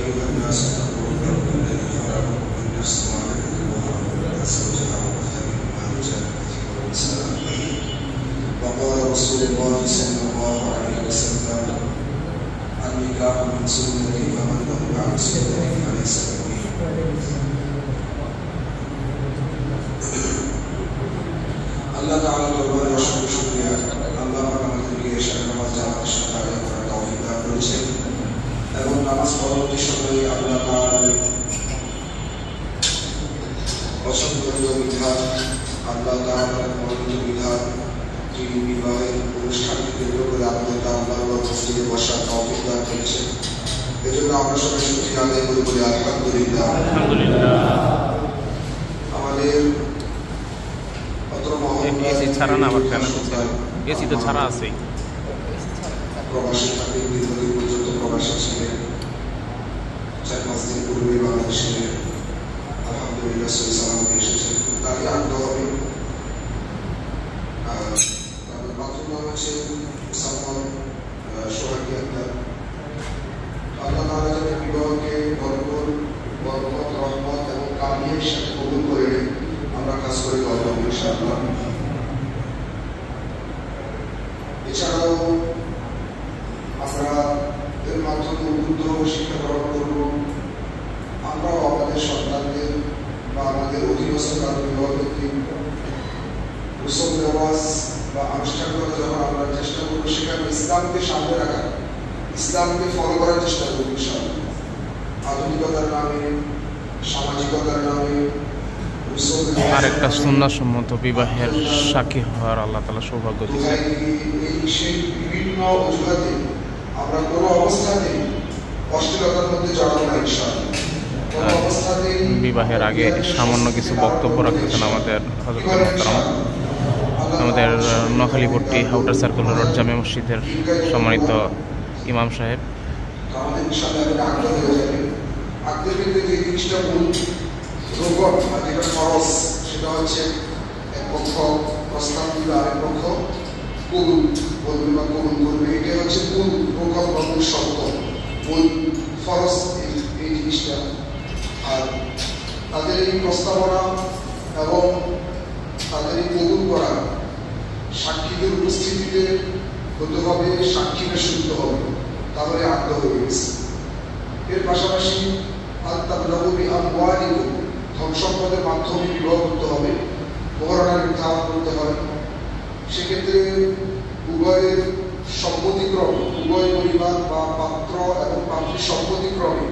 أيها الناس اتقوا ربكم الذي خلقكم من نفس واحدة وخلق زوجها وبث منهما رجالا كثيرا ونساء وقال رسول الله صلى الله عليه وسلم النكاح من سنتي فمن لم يعد سنتي فليس مني আল্লাহ তাআলা দরবারে অসংখ্য শুকরিয়া। আল্লাহ পাক আমাদেরকে এশার নামাজ জামাতের সাথে আদায় করার তৌফিক দান করেছেন এবং নামাজ পরবর্তী সময়ে আল্লাহ তাআলার পছন্দনীয় বিধান, আল্লাহ তাআলার মনোনীত বিধান, তিনি বিবাহের অনুষ্ঠানকে কেন্দ্র করে আমাদেরকে আল্লাহর মসজিদে বসার তৌফিক দান করেছেন। এজন্য আমরা সবাই শুকরিয়া আদায় করে বলি আলহামদুলিল্লাহ। আমাদের এসি ছাড়া না আবার ফ্যান এসি তো ছাড়া আছে। প্রবাসী থাকে দীর্ঘদিন পর্যন্ত প্রবাসী ছিলেন, 4-5 দিন পূর্বে বাংলাদেশে আলহামদুলিল্লাহ সহি সালামতে এসেছেন। তারই আগ্রহ হবে তাদের বাথরুম হচ্ছে মুসাফর সোহাগী আক্তার। আল্লাহ তাআলা যাতে বিবাহকে বরকত, রহমত এবং কামিয়ার সাথে কবুল করে আমরা কাজ করে দোয়া করব ইনশাআল্লাহ। এছাড়াও আমরা এর মাধ্যমে উদ্বুদ্ধ শিক্ষা গ্রহণ করব। আমরাও আমাদের সন্তানদের বা আমাদের অধীনস্থ কারো বিবাহ ক্ষেত্রে রসম রেওয়াজ বা আনুষ্ঠানিকতা যখন আমরা চেষ্টা করবো সেখানে ইসলামকে সামনে রাখা, ইসলামকে ফলো করার চেষ্টা করবো ইনশাআল্লাহ। আধুনিকতার নামে, সামাজিকতার নামে আর একটা সুন্নাহসম্মত বিবাহের সাক্ষী হওয়ার আল্লাহ তাআলা সৌভাগ্য দিয়েছেন। বিভিন্ন অজুহাতে আমরা কোনো অবস্থাতেই অশ্লীলতার মধ্যে জড়াবো না ইনশাআল্লাহ। বিবাহের আগে সামান্য কিছু বক্তব্য রাখতেছেন আমাদের হযরত মুহতারাম, আমাদের নোয়াখালীপট্টি আউটার সার্কুল রোড জামে মসজিদের সম্মানিত ইমাম সাহেব। আমাদের ইনশাআল্লাহ আগ্রহ হয়ে যাবে। আগ্রহের ক্ষেত্রে যে জিনিসটা মূল রোবট বা যেটা খরচ, সেটা হচ্ছে এক পক্ষ প্রস্তাব দিবে, আরেক পক্ষ কবুল বলবে বা কবুল করবে। এটা হচ্ছে মূল রোবট বা মূল শব্দ, মূল ফরজ এই জিনিসটা। আর তাদের এই প্রস্তাবনা এবং তাদের এই কবুল করা সাক্ষীদের উপস্থিতিতে হতে হবে, সাক্ষীরা শুদ্ধ হবে, তাহলে আগ্রহ হয়ে গেছে। এর পাশাপাশি ধন সম্পদের মাধ্যমে বিবাহ করতে হবে, মহারণা নির্ধারণ করতে হবে। সেক্ষেত্রে উভয়ের সম্মতিক্রমে, উভয় পরিবার বা পাত্র এবং পাত্রীর সম্মতিক্রমে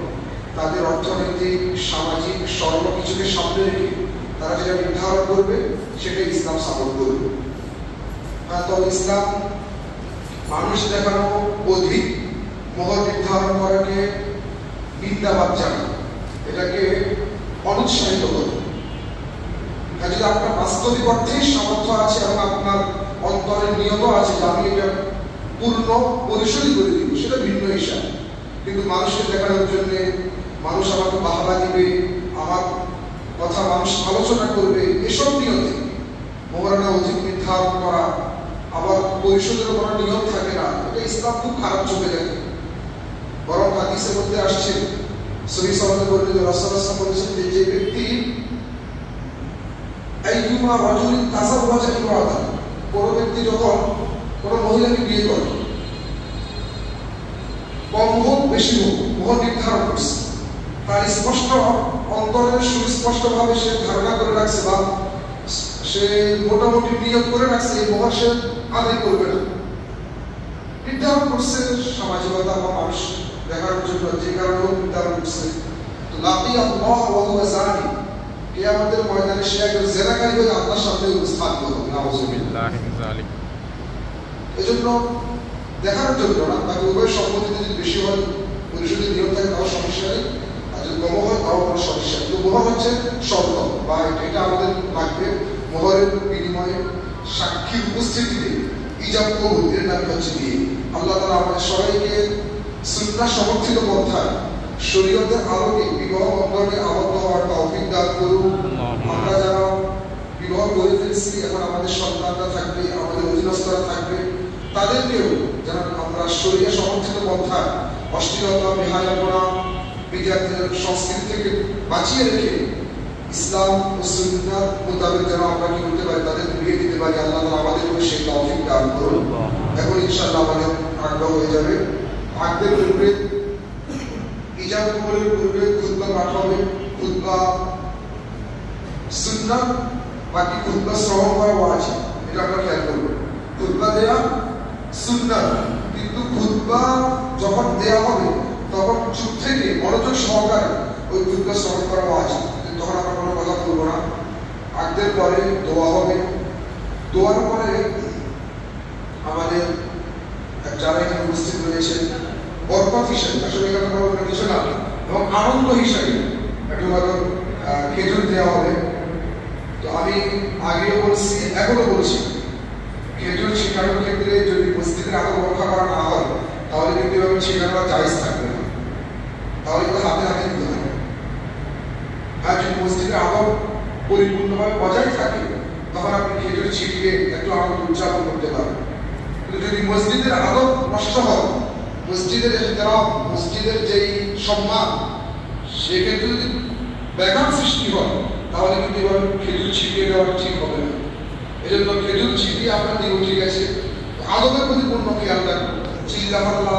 তাদের অর্থনৈতিক, সামাজিক সর্ব কিছুকে সামনে রেখে তারা যেটা নির্ধারণ করবে সেটা ইসলাম সাপোর্ট করবে। তবে ইসলাম মানুষ দেখানো অধিক মোহর নির্ধারণ করাকে বিদ্যাবাদ জানা, এটাকে অনুৎসাহিত করে। যদি আপনার বাস্তবিক অর্থেই সামর্থ্য আছে এবং আপনার অন্তরের নিয়ত আছে যে আমি এটা পূর্ণ পরিশোধই করে দিব, সেটা ভিন্ন হিসাব। কিন্তু মানুষকে দেখানোর জন্য, মানুষ আমাকে বাহবা দিবে, আমার কথা মানুষ আলোচনা করবে, এসব নিয়তে মোহরানা অধিক নির্ধারণ করা, আবার পরিশোধের কোনো নিয়ম থাকে না, এটা ইসলাম খুব খারাপ চোখে দেখে। বরং হাদিসের মধ্যে আসছে, সহিহ সনদে বর্ণিত, রাসূলুল্লাহ সাল্লাল্লাহু আলাইহি ওয়াসাল্লাম বলেছেন যে ব্যক্তি আইয়ুমা রাজুলিন তাযাওয়াজা ইমরাতান, কোন ব্যক্তি যখন কোন মহিলাকে বিয়ে করে, কম হোক বেশি হোক মোহর নির্ধারণ করছে, তার স্পষ্ট অন্তরের সুস্পষ্টভাবে সে ধারণা করে রাখছে বা সে মোটামুটি নিয়ত করে রাখছে এই মোহর সে আদায় করবে না, নির্ধারণ করছে সামাজিকতা বা মানুষ দেখানোর জন্য, যে কারণে নির্ধারণ করছে, তো লাকি আল্লাহ ওয়া হুয়া জানি, কিয়ামতের ময়দানে সে একজন জেনাকারী হয়ে আল্লাহর সামনে উপস্থাপিত হবে। নাউযুবিল্লাহি মিন যালিক। এজন্য দেখানোর জন্য না, তাকে উভয় সম্মতিতে যদি বেশি হয়, পরিশোধের নিয়ম থাকে, তাও সমস্যা নেই, আর যদি কম হয় তাও কোনো সমস্যা নেই। তো মোহর হচ্ছে শর্ত বা এটা আমাদের লাগবে। মোহরের বিনিময়ে সাক্ষীর উপস্থিতিতে ইজাব কবুল, এর নাম হচ্ছে বিয়ে। আল্লাহ তাআলা আমাদের সবাইকে সুন্নাহ সমর্থিত পন্থায় শরীয়তের আলোকে বিবাহ বন্ধনে আবদ্ধ হওয়ার তৌফিক দান করুন। আমরা যারা বিবাহ করে ফেলছি, এখন আমাদের সন্তানরা থাকবে, আমাদের অধীনস্থরা থাকবে, তাদেরকেও যেন আমরা শরীয়ত সমর্থিত পন্থায় অশ্লীলতা, বেহায়াপনা, বিজাতীয় সংস্কৃতি থেকে বাঁচিয়ে রেখে ইসলাম ও সুন্নাত মোতাবেক যেন আমরা কি করতে পারি, তাদের বিয়ে দিতে পারি। আল্লাহ তাআলা আমাদেরকে সেই তৌফিক দান করুন। এখন ইনশাআল্লাহ আমাদের আগ্রহ হয়ে যাবে। আগের পূর্বে ইজাব কবুলের পূর্বে খুতবা পাঠ হবে, খুতবা সুন্নাত, বাকি খুতবা শ্রবণ করা ওয়াজিব। এটা আমরা খেয়াল করব। খুতবা দেয়া সুন্নাত, কিন্তু খুতবা যখন দেয়া হবে তখন চুপ থেকে মনোযোগ সহকারে ওই খুতবা শ্রবণ করা ওয়াজিব। তখন আমরা কোনো কথা বলবো না। আগের পরে দোয়া হবে, দোয়ার পরে আমাদের যারা এখানে উপস্থিত রয়েছেন বরকত হিসেবে, আসলে এখানে কোনো কিছু না, এবং আনন্দ হিসাবে একটু খেজুর দেওয়া হবে। তো আমি আগেও বলছি, এখনো বলছি, খেজুর শেখানোর ক্ষেত্রে যদি মসজিদের আদব রক্ষা করা না হয় তাহলে কিন্তু এভাবে শেখানোটা জায়েজ থাকবে না, তাহলে কিন্তু হাতে হাতে দিতে হবে। আর যদি মসজিদের আদব পরিপূর্ণভাবে বজায় থাকে তখন আপনি খেজুর ছিটিয়ে একটু আনন্দ উদযাপন করতে পারেন। কিন্তু যদি মসজিদের আদব নষ্ট হয়, মসজিদের ইহতিরাম, মসজিদের যেই সম্মান, সেক্ষেত্রে যদি ব্যাঘাত সৃষ্টি হয় তাহলে কিন্তু এবার খেজুর ছিটিয়ে দেওয়া ঠিক হবে না। এই জন্য খেজুর ছিটিয়ে আপনার দিব, ঠিক আছে, আদবের প্রতি পূর্ণ খেয়াল রাখবেন। চিল্লাপাল্লা,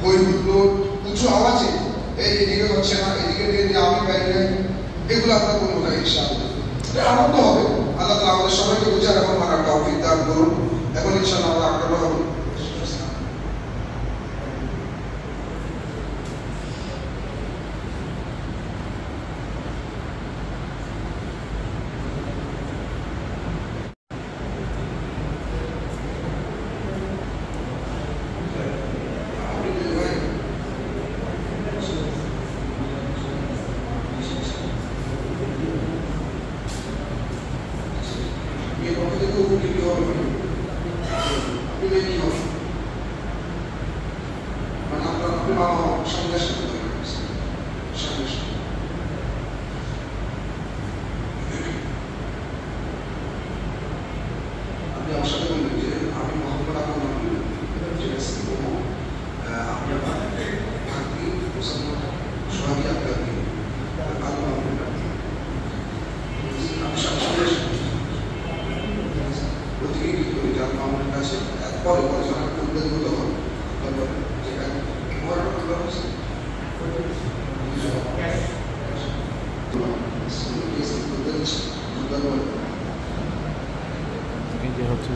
হই হুল্লোড়, উঁচু আওয়াজে এই এদিকে হচ্ছে না, এদিকে দিয়ে আমি বাইরে, এগুলো আপনার করবো না ইনশাআল্লাহ। এটা আনন্দ হবে। আল্লাহ তাআলা আমাদের সবাইকে বুঝার এবং মানার তৌফিক দান করুন। এখন ইনশাআল্লাহ আমরা আগ্রহ হব।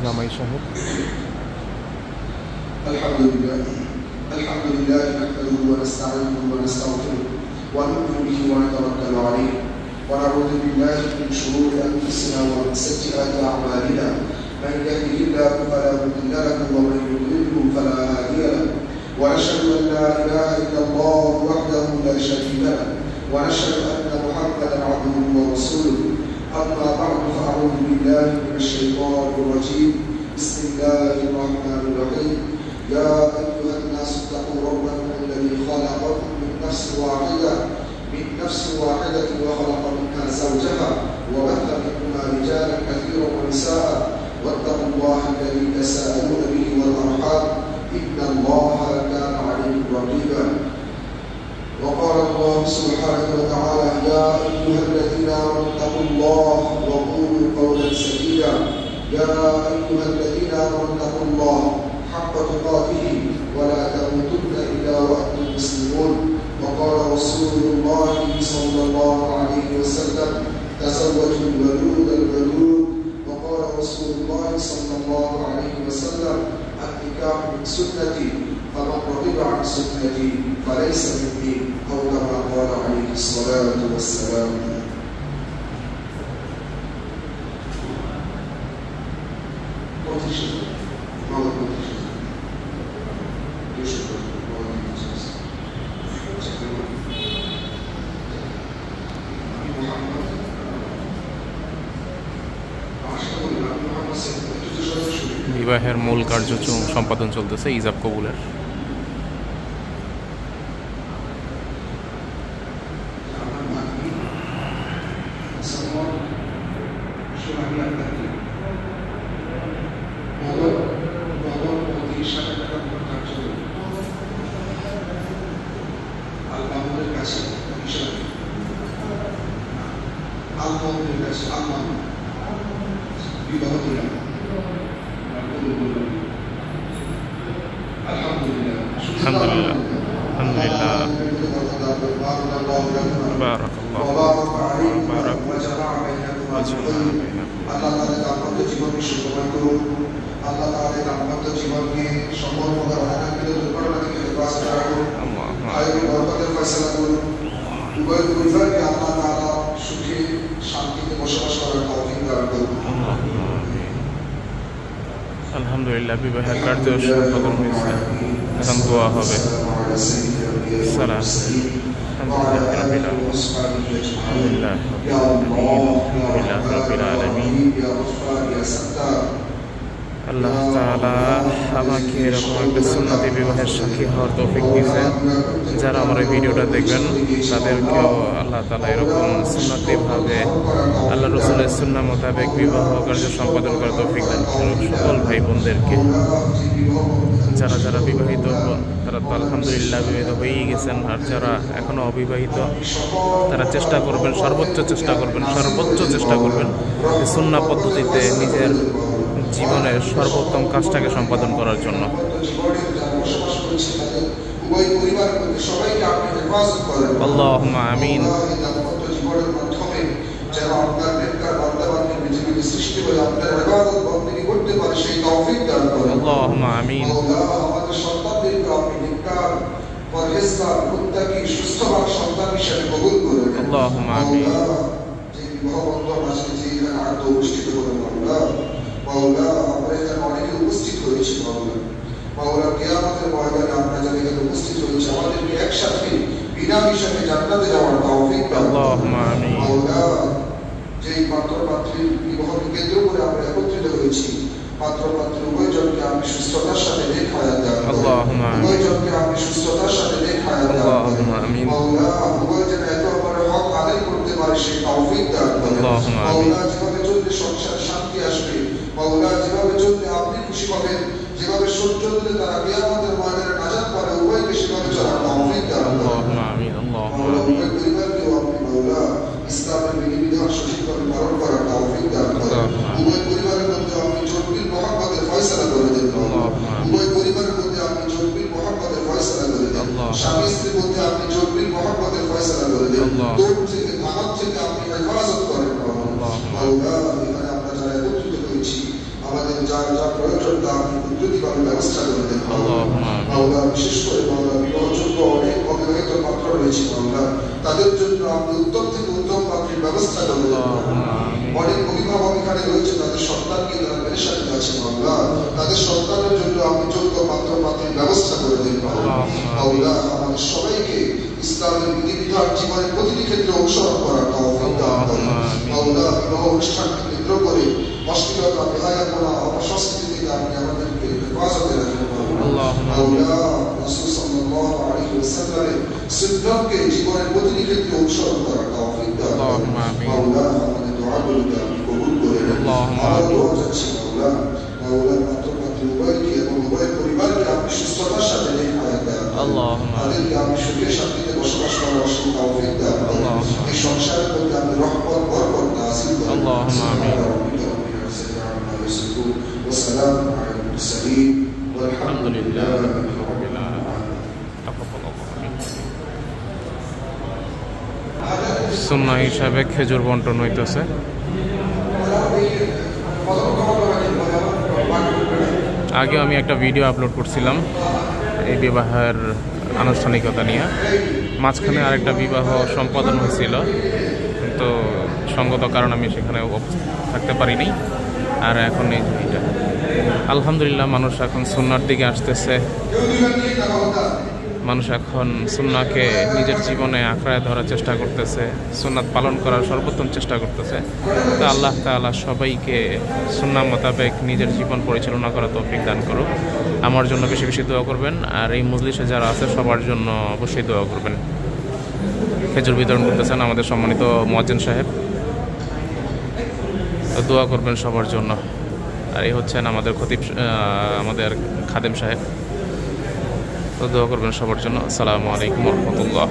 জামাই সাহেব। আলহামদুলিল্লাহ নাহমাদুহু ওয়া নাস্তাঈনুহু ওয়া নাস্তাগফিরুহু ওয়া নু'মিনু বিহি ওয়া নাতাওয়াক্কালু আলাইহি ওয়া না'উযু বিল্লাহি মিন শুরুরি আনফুসিনা ওয়া min sayyi'ati a'malina man yahdihillahu fala mudilla lahu wa man yudlilhu fala hadiya lahu wa nashhadu an la ilaha illallah wahdahu la sharika lahu wa nashhadu anna Muhammadan 'abduhu wa rasuluhu. أما بعد فأعوذ بالله من الشيطان الرجيم. بسم الله الرحمن الرحيم. يا أيها الناس اتقوا ربكم الذي خلقكم من نفس واحدة وخلق منها زوجها وبث منهما رجالا كثيرا ونساء واتقوا الله الذي تساءلون به والأرحام إن الله كان عليكم رقيبا. وقال الله سبحانه وتعالى يا أيها الذين آمنوا اتقوا الله وقولوا قولا سديدا. يا أيها الذين آمنوا اتقوا الله حق تقاته ولا تموتن إلا وأنتم مسلمون. وقال رسول الله صلى الله عليه وسلم تزوجوا الودود الودود. وقال رسول الله صلى الله عليه وسلم النكاح من سنتي فمن رغب عن سنتي فليس مني أو كما قال عليه الصلاة والسلام. বিবাহের মূল কার্য সম্পাদন চলতেছে ইজাব কবুলের। আল্লাহর কাছে আলমনের কাছে আলমান বিবাহ দিলাম। আলহামদুলিল্লাহ আলহামদুলিল্লাহ আলহামদুলিল্লাহ বারাকাল্লাহু বারাক আল্লাহ তাআলা দাম্পত্য জীবনকে সুখময় করুন। আল্লাহ তাআলা দাম্পত্য জীবনকে সকল প্রকার অনাকাঙ্ক্ষিত দুর্ঘটনা থেকে হেফাজত রাখুন। আয়ু বরকতের ফয়সালা করুন। উভয় পরিবারকে আল্লাহ তাআলা সুখে শান্তিতে বসবাস করার তৌফিক দান করুন। আলহামদুলিল্লাহ বিবাহের কার্য সম্পাদন হয়েছে, এখন দোয়া হবে। সালাম আল্লাহ তাআলা আমাকে এরকম একটা সুন্নতি বিবাহের সাক্ষী হওয়ার তৌফিক দিয়েছেন। যারা আমার এই ভিডিওটা দেখবেন তাদেরকেও আল্লাহ তাআলা এরকম সুন্নতিভাবে আল্লাহ রসুলের সুন্নাহ মোতাবেক বিবাহ কার্য সম্পাদন করার তৌফিক দান করুন। সকল ভাই বোনদেরকে যারা যারা বিবাহিত তারা তো আলহামদুলিল্লাহ বিবাহিত হয়েই গেছেন, আর যারা এখনও অবিবাহিত তারা চেষ্টা করবেন, সর্বোচ্চ চেষ্টা করবেন সুন্নাহ পদ্ধতিতে নিজের জীবনের সর্বোত্তম কাজটাকে সম্পাদন করার জন্য। আল্লাহুম্মা আমিন। আল্লাহুম্মা আমিন। আল্লাহুম্মা আমিন। মাওলা আমরা এখানে অনেকে উপস্থিত হয়েছি, মাওলা কিয়ামতের ময়দানে আমরা যারা এখানে উপস্থিত হয়েছি আমাদেরকে একসাথে বিনা হিসাবে জান্নাতে যাওয়ার তৌফিক দান করুন। আল্লাহুম্মা আমিন। মাওলা যেই পাত্র পাত্রীর বিবাহকে কেন্দ্র করে আমরা একত্রিত হয়েছি, পাত্র পাত্রী উভয়জনকে আপনি সুস্থতার সাথে নেক হায়াত দান করুন। আল্লাহুম্মা আমিন। উভয়জনকে আপনি সুস্থতার সাথে নেক হায়াত দান করুন। আল্লাহুম্মা আমিন। মাওলা উভয়জন একে অপরের হক আদায় করতে পারে সেই তৌফিক দান করুন। আল্লাহুম্মা আমিন। মাওলা যেভাবে চললে সংসারে শান্তি আসবে, মাওলা যেভাবে চললে আপনি খুশি হবেন, যেভাবে সহ্য দিলে তারা কিয়ামতের ময়দানে নাজাত পাবে, উভয়কে সেভাবে চলার তৌফিক দান করুন। আল্লাহুম্মা আমিন। আল্লাহুম্মা মাওলা আমিন। উভয় পরিবারকেও আপনি মাওলা ইসলামের বিধিবিধান সঠিকভাবে পালন করার তৌফিক দান করুন। উভয় পরিবারের মধ্যে আপনি জোটবিল মহব্বতের ফয়সালা করে দেন। উভয় পরিবারের মধ্যে আপনি জোটবিল মহব্বতের ফয়সালা করে দেন। স্বামী স্ত্রীর মধ্যে আপনি জোটবিল মহব্বতের ফয়সালা করে দেন। দৌড় থেকে ধামাক থেকে আপনি হেফাজত করেন। মাওলা এখানে আমরা যারা একত্রিত হয়েছি আমাদের যা যা প্রয়োজন তা আপনি কুদরতিভাবে ব্যবস্থা করে দেন। মাওলা বিশেষ করে মাওলা বিবাহযোগ্য অনেক অবিবাহিত পাত্র রয়েছে, মাওলা তাদের জন্য আপনি উত্তম থেকে উত্তম পাত্রীর ব্যবস্থা করে দেন। অনেক অভিভাবক এখানে রয়েছে, তাদের সন্তানকে তারা পেরেশানিতে আছে, মাওলা তাদের সন্তানের জন্য আপনি যোগ্য পাত্র পাত্রীর ব্যবস্থা করে দেন। মাওলা আমাদের সবাইকে ইসলামের বিধিবিধান জীবনের প্রতিটি ক্ষেত্রে অনুসরণ করার তৌফিক দান করুন। মাওলা বিবাহ অনুষ্ঠানকে কেন্দ্র করে অশ্লীলতা, বেহায়াপনা, অপসংস্কৃতি থেকে আপনি আমাদেরকে হেফাজতে রাখেন। মাওলা রাসূল সাল্লাল্লাহু আলাইহি ওয়াসাল্লামের সুন্নাহকে জীবনের প্রতিটি ক্ষেত্রে অনুসরণ করার তৌফিক দান করুন। মাওলা আমাদের দোয়াগুলোকে আপনি কবুল করে নেন। আমরা দোয়া চাচ্ছি মাওলা, মাওলা পাত্র পাত্রী উভয়কে এবং উভয় পরিবারকে আপনি সুস্থতার সাথে নেক হায়াত দান করুন। তাদেরকে আপনি সুখে শান্তিতে বসবাস করার অসীম তৌফিক দান করুন। এই সংসারের মধ্যে আপনি রহমত বরকত নাযিল করুন। আল্লাহুম্মা আমিন। وسلام على المرسلين والحمد لله رب العالمين. تقبل الله منكم. সুন্নাহ হিসাবে খেজুর বন্টন হইতেছে। আগে আমি একটা ভিডিও আপলোড করছিলাম এই বিবাহের আনুষ্ঠানিকতা নিয়ে, মাঝখানে আরেকটা বিবাহ সম্পাদন হয়েছিল, কিন্তু সঙ্গত কারণ আমি সেখানে থাকতে পারিনি। আর এখন এই এটা আলহামদুলিল্লাহ মানুষ এখন সুন্নাহর দিকে আসতেছে, মানুষ এখন সুন্নাহকে নিজের জীবনে আঁকড়ায় ধরার চেষ্টা করতেছে, সুন্নাত পালন করার সর্বোত্তম চেষ্টা করতেছে। তা আল্লাহ তাআলা সবাইকে সুন্নাহ মোতাবেক নিজের জীবন পরিচালনা করার তৌফিক দান করুক। আমার জন্য বেশি বেশি দোয়া করবেন, আর এই মজলিসে যারা আছে সবার জন্য অবশ্যই দোয়া করবেন। খেজুর বিতরণ করতেছেন আমাদের সম্মানিত মুয়াজ্জিন সাহেব, দোয়া করবেন সবার জন্য। আর এই হচ্ছেন আমাদের খতিব, আমাদের খাদেম সাহেব, তো দোয়া করবেন সবার জন্য। আসসালামু আলাইকুম ওয়া রাহমাতুল্লাহ।